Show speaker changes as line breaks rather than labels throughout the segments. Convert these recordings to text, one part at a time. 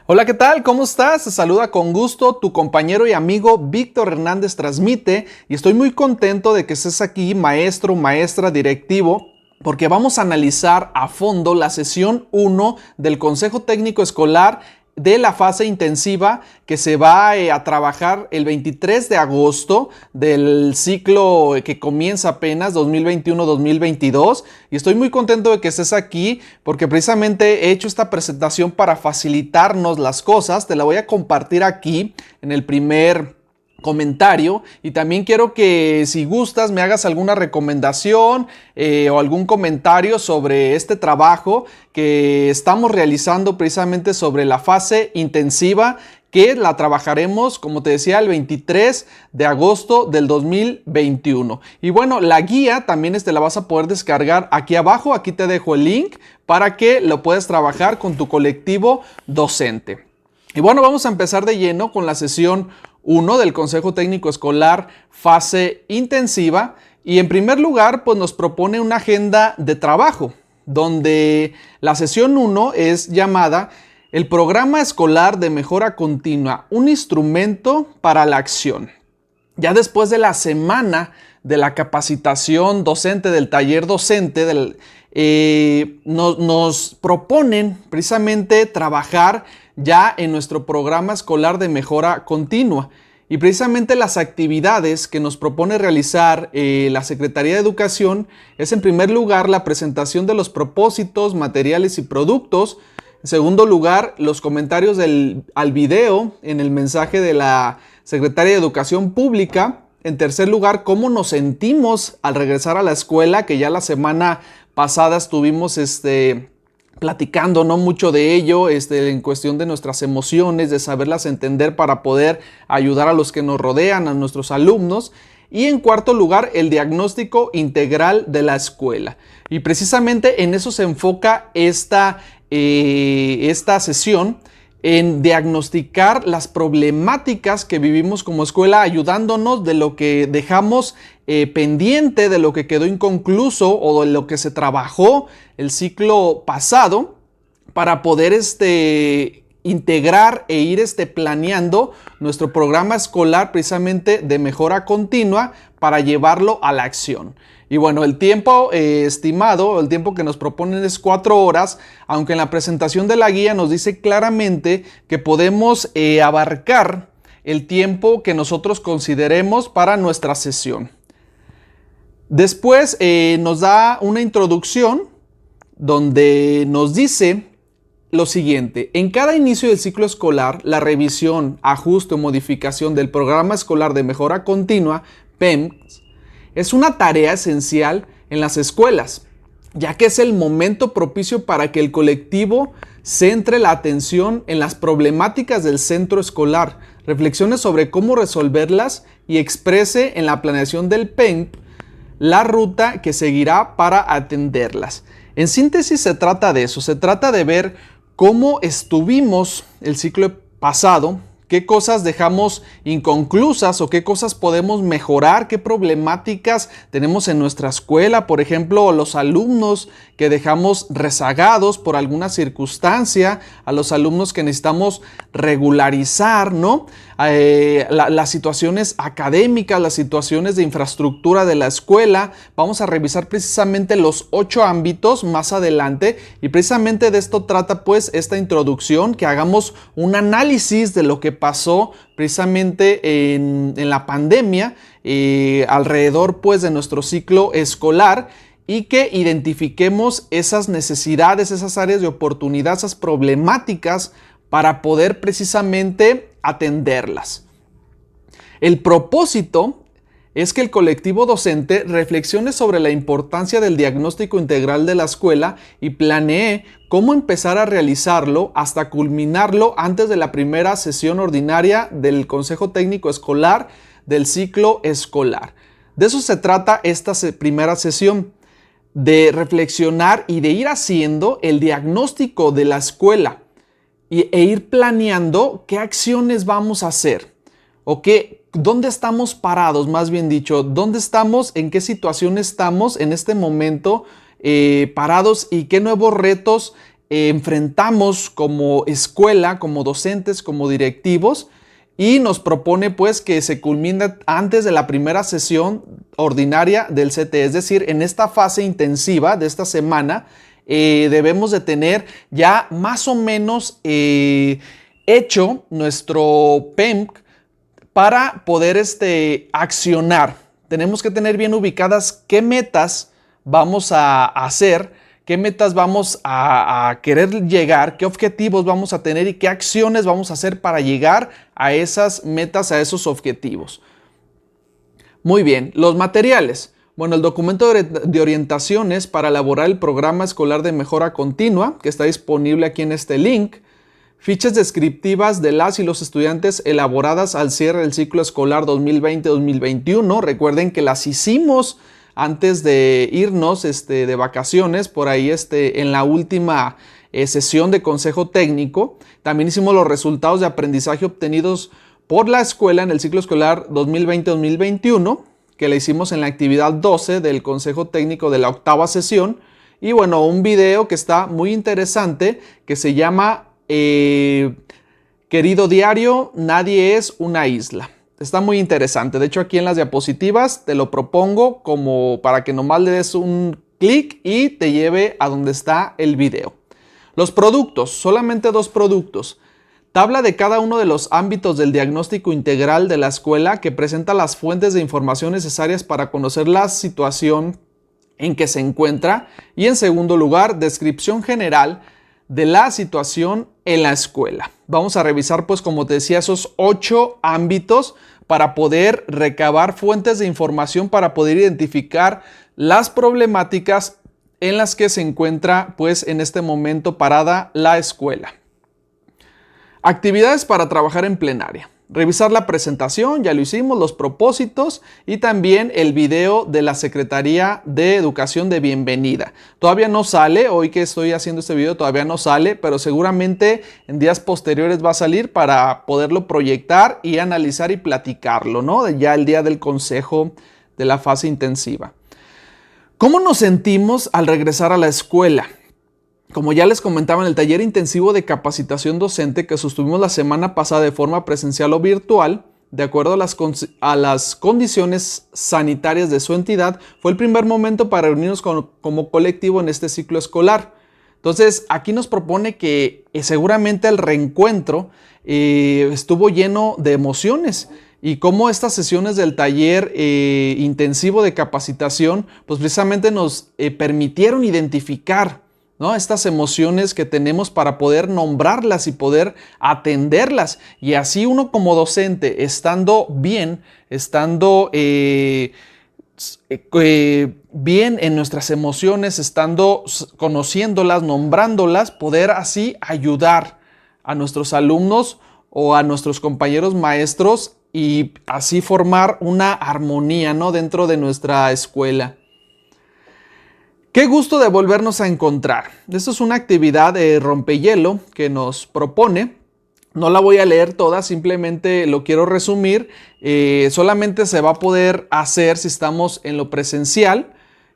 Hola, ¿qué tal? ¿Cómo estás? Te saluda con gusto tu compañero y amigo Víctor Hernández Transmite y estoy muy contento de que estés aquí, maestro, maestra, directivo, porque vamos a analizar a fondo la sesión 1 del Consejo Técnico Escolar de la fase intensiva que se va a trabajar el 23 de agosto del ciclo que comienza apenas 2021-2022 y estoy muy contento de que estés aquí porque precisamente he hecho esta presentación para facilitarnos las cosas. Te la voy a compartir aquí en el primer comentario y también quiero que si gustas me hagas alguna recomendación o algún comentario sobre este trabajo que estamos realizando precisamente sobre la fase intensiva que la trabajaremos, como te decía, el 23 de agosto del 2021. Y bueno, la guía también la vas a poder descargar aquí abajo. Aquí te dejo el link para que lo puedas trabajar con tu colectivo docente. Y bueno, vamos a empezar de lleno con la sesión 1 del Consejo Técnico Escolar fase intensiva. Y en primer lugar, pues nos propone una agenda de trabajo, donde la sesión 1 es llamada el Programa Escolar de Mejora Continua, un instrumento para la acción. Ya después de la semana de la capacitación docente, del taller docente, nos proponen precisamente trabajar ya en nuestro programa escolar de mejora continua. Y precisamente las actividades que nos propone realizar la Secretaría de Educación es en primer lugar la presentación de los propósitos, materiales y productos. En segundo lugar, los comentarios al video en el mensaje de la Secretaría de Educación Pública. En tercer lugar, cómo nos sentimos al regresar a la escuela, que ya la semana pasada estuvimos platicando no mucho de ello, en cuestión de nuestras emociones, de saberlas entender para poder ayudar a los que nos rodean, a nuestros alumnos. Y en cuarto lugar, el diagnóstico integral de la escuela. Y precisamente en eso se enfoca esta sesión, en diagnosticar las problemáticas que vivimos como escuela, ayudándonos de lo que dejamos pendiente, de lo que quedó inconcluso o de lo que se trabajó el ciclo pasado para poder integrar e ir planeando nuestro programa escolar precisamente de mejora continua para llevarlo a la acción. Y bueno, el tiempo estimado, el tiempo que nos proponen es 4 horas, aunque en la presentación de la guía nos dice claramente que podemos abarcar el tiempo que nosotros consideremos para nuestra sesión. Después nos da una introducción donde nos dice lo siguiente: en cada inicio del ciclo escolar, la revisión, ajuste o modificación del programa escolar de mejora continua, PEMS, es una tarea esencial en las escuelas, ya que es el momento propicio para que el colectivo centre la atención en las problemáticas del centro escolar, reflexione sobre cómo resolverlas y exprese en la planeación del PEM la ruta que seguirá para atenderlas. En síntesis, se trata de eso, se trata de ver cómo estuvimos el ciclo pasado, qué cosas dejamos inconclusas o qué cosas podemos mejorar, qué problemáticas tenemos en nuestra escuela, por ejemplo, los alumnos que dejamos rezagados por alguna circunstancia, a los alumnos que necesitamos regularizar, ¿no? Las situaciones académicas, las situaciones de infraestructura de la escuela. Vamos a revisar precisamente los 8 ámbitos más adelante y precisamente de esto trata pues esta introducción, que hagamos un análisis de lo que pasó precisamente en la pandemia alrededor pues de nuestro ciclo escolar y que identifiquemos esas necesidades, esas áreas de oportunidad, esas problemáticas para poder precisamente atenderlas. El propósito es que el colectivo docente reflexione sobre la importancia del diagnóstico integral de la escuela y planee cómo empezar a realizarlo hasta culminarlo antes de la primera sesión ordinaria del Consejo Técnico Escolar del ciclo escolar. De eso se trata esta primera sesión, de reflexionar y de ir haciendo el diagnóstico de la escuela e ir planeando qué acciones vamos a hacer o dónde estamos parados, más bien dicho, dónde estamos, en qué situación estamos en este momento parados y qué nuevos retos enfrentamos como escuela, como docentes, como directivos, y nos propone pues que se culmine antes de la primera sesión ordinaria del CTE, es decir, en esta fase intensiva de esta semana debemos de tener ya más o menos hecho nuestro PEMC para poder accionar. Tenemos que tener bien ubicadas qué metas vamos a hacer, qué metas vamos a querer llegar, qué objetivos vamos a tener y qué acciones vamos a hacer para llegar a esas metas, a esos objetivos. Muy bien, los materiales. Bueno, el documento de orientaciones para elaborar el programa escolar de mejora continua, que está disponible aquí en este link. Fichas descriptivas de las y los estudiantes elaboradas al cierre del ciclo escolar 2020-2021. Recuerden que las hicimos antes de irnos de vacaciones, por ahí en la última sesión de consejo técnico. También hicimos los resultados de aprendizaje obtenidos por la escuela en el ciclo escolar 2020-2021, que la hicimos en la actividad 12 del consejo técnico de la octava sesión. Y bueno, un video que está muy interesante que se llama Querido diario, nadie es una isla. Está muy interesante. De hecho, aquí en las diapositivas te lo propongo como para que nomás le des un clic y te lleve a donde está el video. Los productos, solamente 2 productos. Tabla de cada uno de los ámbitos del diagnóstico integral de la escuela que presenta las fuentes de información necesarias para conocer la situación en que se encuentra. Y en segundo lugar, descripción general de la situación en la escuela. Vamos a revisar, pues como te decía, esos 8 ámbitos para poder recabar fuentes de información, para poder identificar las problemáticas en las que se encuentra, pues en este momento parada la escuela. Actividades para trabajar en plenaria. Revisar la presentación, ya lo hicimos, los propósitos y también el video de la Secretaría de Educación de bienvenida. Todavía no sale, hoy que estoy haciendo este video todavía no sale, pero seguramente en días posteriores va a salir para poderlo proyectar y analizar y platicarlo, ¿no? Ya el día del consejo de la fase intensiva. ¿Cómo nos sentimos al regresar a la escuela? Como ya les comentaba, en el taller intensivo de capacitación docente que sostuvimos la semana pasada de forma presencial o virtual, de acuerdo a las condiciones sanitarias de su entidad, fue el primer momento para reunirnos como colectivo en este ciclo escolar. Entonces, aquí nos propone que seguramente el reencuentro estuvo lleno de emociones y cómo estas sesiones del taller intensivo de capacitación, pues precisamente nos permitieron identificar, ¿no?, estas emociones que tenemos para poder nombrarlas y poder atenderlas. Y así uno como docente, estando bien, estando bien en nuestras emociones, estando conociéndolas, nombrándolas, poder así ayudar a nuestros alumnos o a nuestros compañeros maestros y así formar una armonía, ¿no?, dentro de nuestra escuela. Qué gusto de volvernos a encontrar. Esto es una actividad de rompehielo que nos propone. No la voy a leer toda, simplemente lo quiero resumir. Solamente se va a poder hacer si estamos en lo presencial.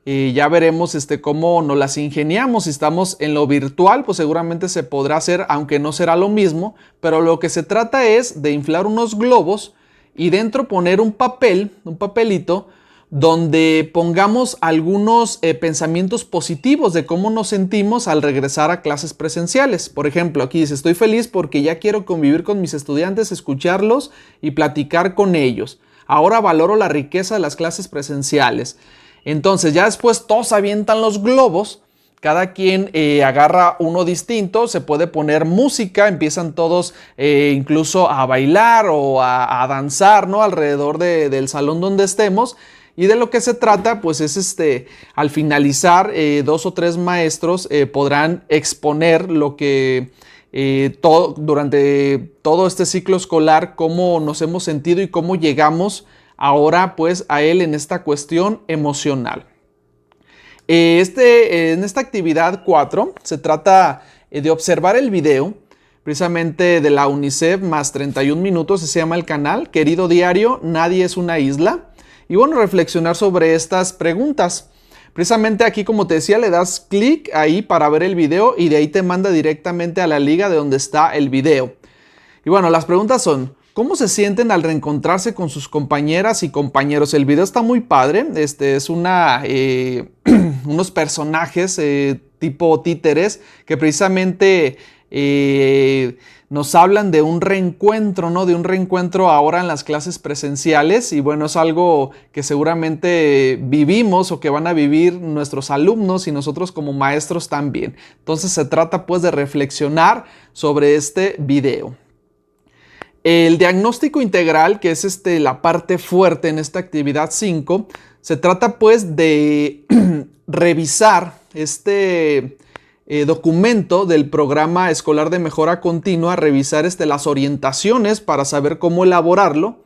Ya veremos cómo nos las ingeniamos. Si estamos en lo virtual, pues seguramente se podrá hacer, aunque no será lo mismo. Pero lo que se trata es de inflar unos globos y dentro poner un papelito, donde pongamos algunos pensamientos positivos de cómo nos sentimos al regresar a clases presenciales. Por ejemplo, aquí dice: estoy feliz porque ya quiero convivir con mis estudiantes, escucharlos y platicar con ellos. Ahora valoro la riqueza de las clases presenciales. Entonces, ya después todos avientan los globos, cada quien agarra uno distinto, se puede poner música, empiezan todos incluso a bailar o a danzar, ¿no?, alrededor del salón donde estemos. Y de lo que se trata, pues es al finalizar, 2 o 3 maestros podrán exponer lo que durante todo este ciclo escolar, cómo nos hemos sentido y cómo llegamos ahora pues a él en esta cuestión emocional. En esta actividad 4 se trata de observar el video precisamente de la UNICEF más 31 minutos, se llama el canal, Querido diario, nadie es una isla. Y bueno, reflexionar sobre estas preguntas. Precisamente aquí, como te decía, le das clic ahí para ver el video y de ahí te manda directamente a la liga de donde está el video. Y bueno, las preguntas son: ¿cómo se sienten al reencontrarse con sus compañeras y compañeros? El video está muy padre. Es unos personajes tipo títeres que precisamente nos hablan de un reencuentro, ¿no? De un reencuentro ahora en las clases presenciales. Y bueno, es algo que seguramente vivimos o que van a vivir nuestros alumnos y nosotros como maestros también. Entonces se trata pues de reflexionar sobre este video. El diagnóstico integral, que es la parte fuerte en esta actividad 5, se trata pues de revisar este documento del programa escolar de mejora continua, revisar las orientaciones para saber cómo elaborarlo.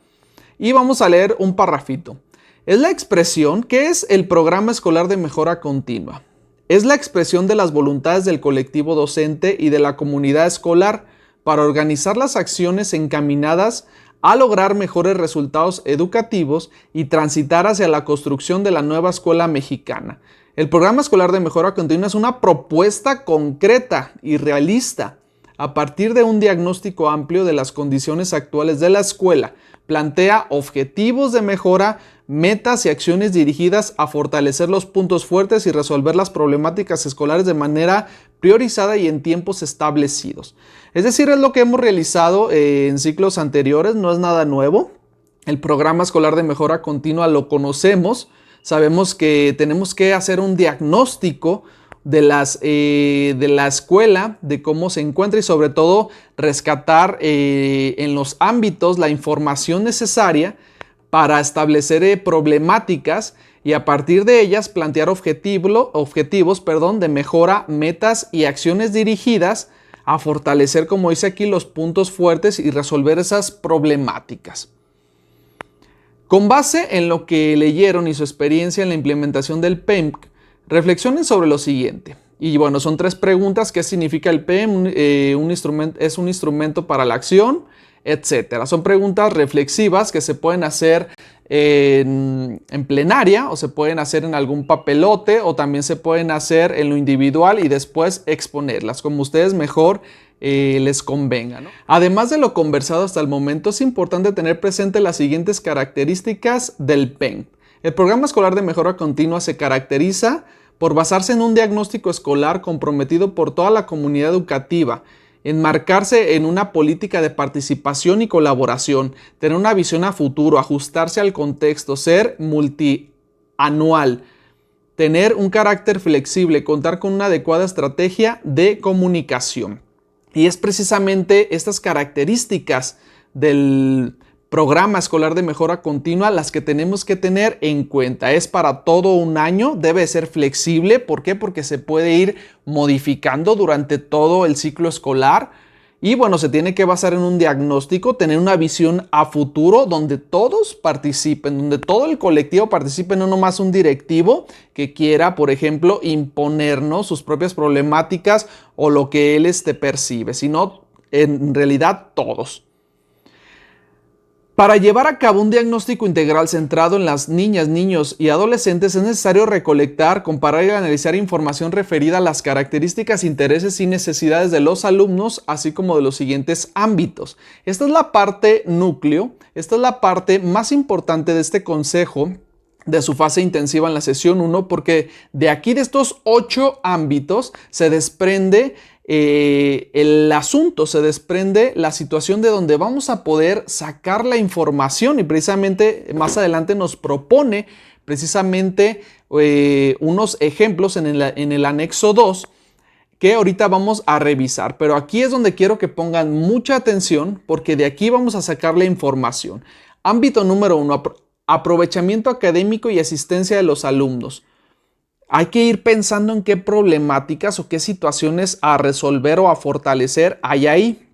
Y vamos a leer un parrafito. Es la expresión, ¿qué es el programa escolar de mejora continua? Es la expresión de las voluntades del colectivo docente y de la comunidad escolar para organizar las acciones encaminadas a lograr mejores resultados educativos y transitar hacia la construcción de la nueva escuela mexicana. El programa escolar de mejora continua es una propuesta concreta y realista a partir de un diagnóstico amplio de las condiciones actuales de la escuela. Plantea objetivos de mejora, metas y acciones dirigidas a fortalecer los puntos fuertes y resolver las problemáticas escolares de manera priorizada y en tiempos establecidos. Es decir, es lo que hemos realizado en ciclos anteriores, no es nada nuevo. El programa escolar de mejora continua lo conocemos, sabemos que tenemos que hacer un diagnóstico de la escuela, de cómo se encuentra y sobre todo rescatar en los ámbitos la información necesaria para establecer problemáticas y a partir de ellas plantear objetivos de mejora, metas y acciones dirigidas a fortalecer, como dice aquí, los puntos fuertes y resolver esas problemáticas. Con base en lo que leyeron y su experiencia en la implementación del PEM, reflexionen sobre lo siguiente. Y bueno, son 3 preguntas: ¿qué significa el PEM? ¿Es un instrumento para la acción? Etcétera. Son preguntas reflexivas que se pueden hacer en plenaria o se pueden hacer en algún papelote o también se pueden hacer en lo individual y después exponerlas, como ustedes mejor les convenga, ¿no? Además de lo conversado hasta el momento, es importante tener presente las siguientes características del PEM. El programa escolar de mejora continua se caracteriza por basarse en un diagnóstico escolar comprometido por toda la comunidad educativa, enmarcarse en una política de participación y colaboración, tener una visión a futuro, ajustarse al contexto, ser multianual, tener un carácter flexible, contar con una adecuada estrategia de comunicación. Y es precisamente estas características del programa escolar de mejora continua las que tenemos que tener en cuenta. Es para todo un año, debe ser flexible. ¿Por qué? Porque se puede ir modificando durante todo el ciclo escolar. Y bueno, se tiene que basar en un diagnóstico, tener una visión a futuro donde todos participen, donde todo el colectivo participe, no nomás un directivo que quiera, por ejemplo, imponernos sus propias problemáticas o lo que él percibe, sino en realidad todos. Para llevar a cabo un diagnóstico integral centrado en las niñas, niños y adolescentes es necesario recolectar, comparar y analizar información referida a las características, intereses y necesidades de los alumnos, así como de los siguientes ámbitos. Esta es la parte núcleo, esta es la parte más importante de este consejo de su fase intensiva en la sesión 1, porque de aquí, de estos 8 ámbitos, se desprende el asunto, se desprende la situación de donde vamos a poder sacar la información y precisamente más adelante nos propone precisamente unos ejemplos en el anexo 2 que ahorita vamos a revisar, pero aquí es donde quiero que pongan mucha atención porque de aquí vamos a sacar la información. Ámbito número 1, aprovechamiento académico y asistencia de los alumnos. Hay que ir pensando en qué problemáticas o qué situaciones a resolver o a fortalecer hay ahí.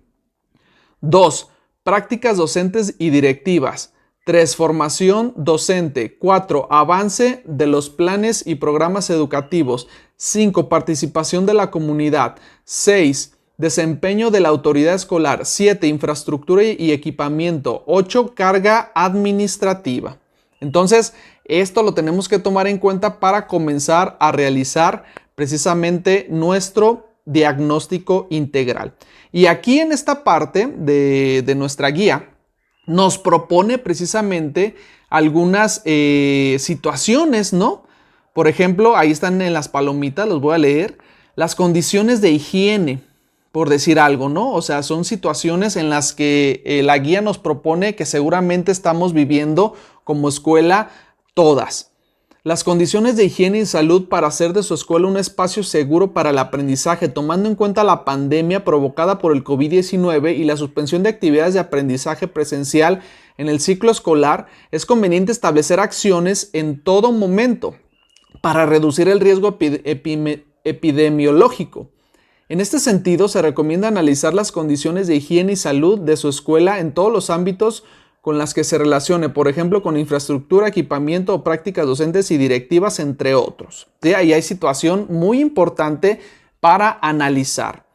2. Prácticas docentes y directivas. 3. Formación docente. 4. Avance de los planes y programas educativos. 5. Participación de la comunidad. 6. Desempeño de la autoridad escolar. 7. Infraestructura y equipamiento. 8. Carga administrativa. Entonces, Esto lo tenemos que tomar en cuenta para comenzar a realizar precisamente nuestro diagnóstico integral. Y aquí en esta parte de nuestra guía nos propone precisamente algunas situaciones, ¿no? Por ejemplo, ahí están en las palomitas, los voy a leer. Las condiciones de higiene, por decir algo, ¿no? O sea, son situaciones en las que la guía nos propone que seguramente estamos viviendo como escuela todas. Las condiciones de higiene y salud para hacer de su escuela un espacio seguro para el aprendizaje, tomando en cuenta la pandemia provocada por el COVID-19 y la suspensión de actividades de aprendizaje presencial en el ciclo escolar, es conveniente establecer acciones en todo momento para reducir el riesgo epidemiológico. En este sentido, se recomienda analizar las condiciones de higiene y salud de su escuela en todos los ámbitos con las que se relacione, por ejemplo, con infraestructura, equipamiento o prácticas docentes y directivas, entre otros. ¿Sí? Ahí hay situación muy importante para analizar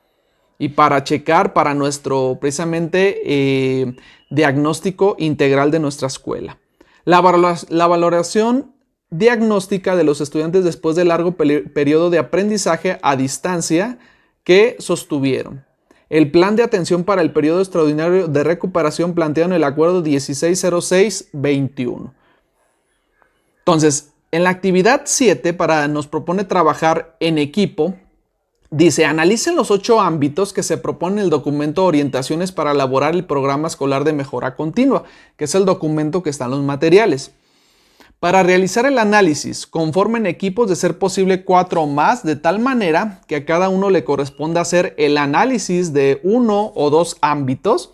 y para checar para nuestro, precisamente, diagnóstico integral de nuestra escuela. La valoración diagnóstica de los estudiantes después del largo periodo de aprendizaje a distancia que sostuvieron. El plan de atención para el periodo extraordinario de recuperación planteado en el acuerdo 1606-21. Entonces, en la actividad 7 nos propone trabajar en equipo. Dice, analicen los 8 ámbitos que se propone en el documento Orientaciones para elaborar el programa escolar de mejora continua, que es el documento que está en los materiales. Para realizar el análisis, conformen equipos de ser posible 4 o más, de tal manera que a cada uno le corresponda hacer el análisis de 1 o 2 ámbitos.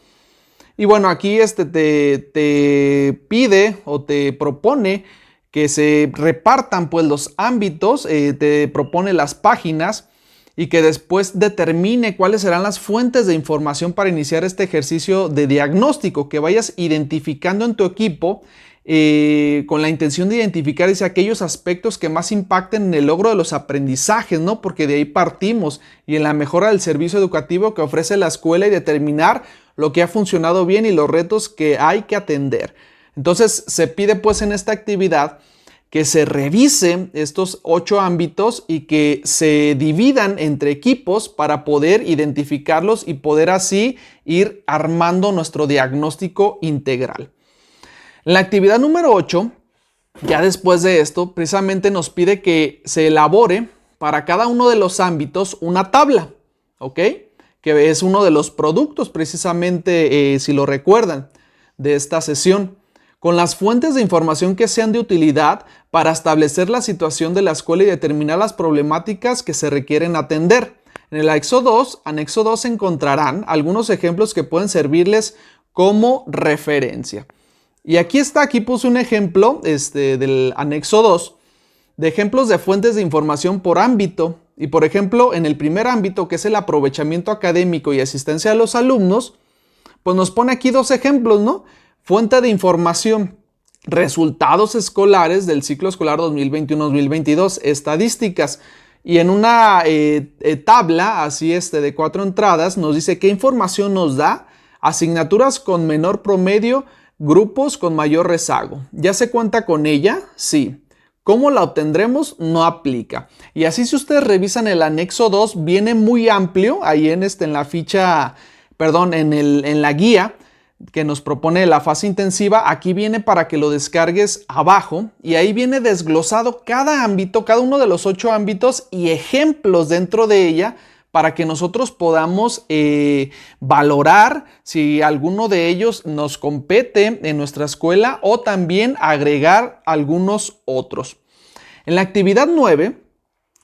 Y bueno, aquí te pide o te propone que se repartan pues los ámbitos, te propone las páginas y que después determine cuáles serán las fuentes de información para iniciar este ejercicio de diagnóstico, que vayas identificando en tu equipo con la intención de identificar aquellos aspectos que más impacten en el logro de los aprendizajes, ¿no? Porque de ahí partimos, y en la mejora del servicio educativo que ofrece la escuela y determinar lo que ha funcionado bien y los retos que hay que atender. Entonces se pide pues en esta actividad que se revise estos 8 ámbitos y que se dividan entre equipos para poder identificarlos y poder así ir armando nuestro diagnóstico integral. La actividad número 8, ya después de esto, precisamente nos pide que se elabore para cada uno de los ámbitos una tabla, ¿ok? Que es uno de los productos, precisamente, si lo recuerdan, de esta sesión, con las fuentes de información que sean de utilidad para establecer la situación de la escuela y determinar las problemáticas que se requieren atender. En el anexo 2 encontrarán algunos ejemplos que pueden servirles como referencia. Y aquí puse un ejemplo del anexo 2 de ejemplos de fuentes de información por ámbito. Y por ejemplo, en el primer ámbito, que es el aprovechamiento académico y asistencia de los alumnos, pues nos pone aquí 2 ejemplos, ¿no? Fuente de información, resultados escolares del ciclo escolar 2021-2022, estadísticas. Y en una tabla, así de 4 entradas, nos dice qué información nos da, asignaturas con menor promedio, grupos con mayor rezago. ¿Ya se cuenta con ella? Sí. ¿Cómo la obtendremos? No aplica. Y así, si ustedes revisan el anexo 2, viene muy amplio ahí en la ficha, perdón, en la guía que nos propone la fase intensiva. Aquí viene para que lo descargues abajo y ahí viene desglosado cada ámbito, cada uno de los 8 ámbitos y ejemplos dentro de ella, para que nosotros podamos valorar si alguno de ellos nos compete en nuestra escuela o también agregar algunos otros. En la actividad 9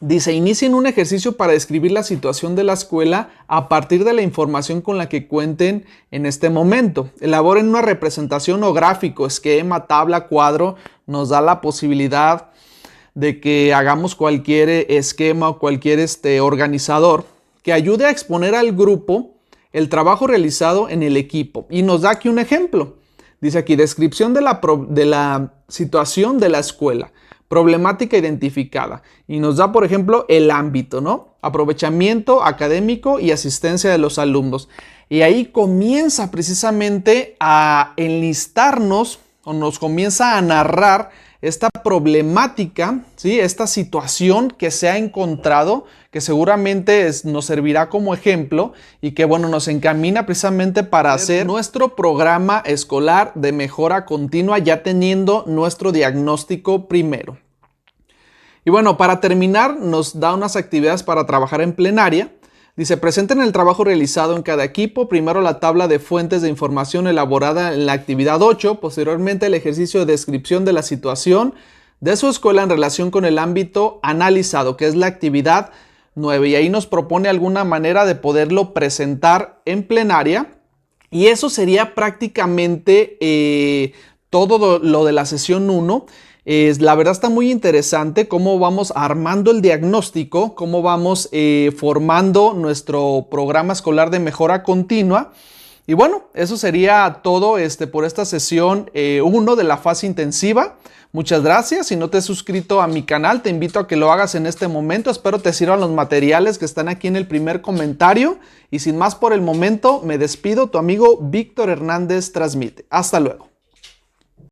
dice, inicien un ejercicio para describir la situación de la escuela a partir de la información con la que cuenten en este momento. Elaboren una representación o gráfico, esquema, tabla, cuadro. Nos da la posibilidad de que hagamos cualquier esquema o cualquier organizador que ayude a exponer al grupo el trabajo realizado en el equipo. Y nos da aquí un ejemplo. Dice aquí, descripción de la situación de la escuela, problemática identificada. Y nos da, por ejemplo, el ámbito, ¿no? Aprovechamiento académico y asistencia de los alumnos. Y ahí comienza precisamente a enlistarnos o nos comienza a narrar esta problemática, ¿sí? Esta situación que se ha encontrado, que seguramente nos servirá como ejemplo y que, bueno, nos encamina precisamente para hacer nuestro programa escolar de mejora continua, ya teniendo nuestro diagnóstico primero. Y bueno, para terminar, nos da unas actividades para trabajar en plenaria. Dice, presenten el trabajo realizado en cada equipo. Primero la tabla de fuentes de información elaborada en la actividad 8. Posteriormente el ejercicio de descripción de la situación de su escuela en relación con el ámbito analizado, que es la actividad 9. Y ahí nos propone alguna manera de poderlo presentar en plenaria. Y eso sería prácticamente todo lo de la sesión 1. La verdad está muy interesante cómo vamos armando el diagnóstico, cómo vamos formando nuestro programa escolar de mejora continua. Y bueno, eso sería todo por esta sesión 1 de la fase intensiva. Muchas gracias. Si no te has suscrito a mi canal, te invito a que lo hagas en este momento. Espero te sirvan los materiales que están aquí en el primer comentario. Y sin más por el momento, me despido. Tu amigo Víctor Hernández transmite. Hasta luego.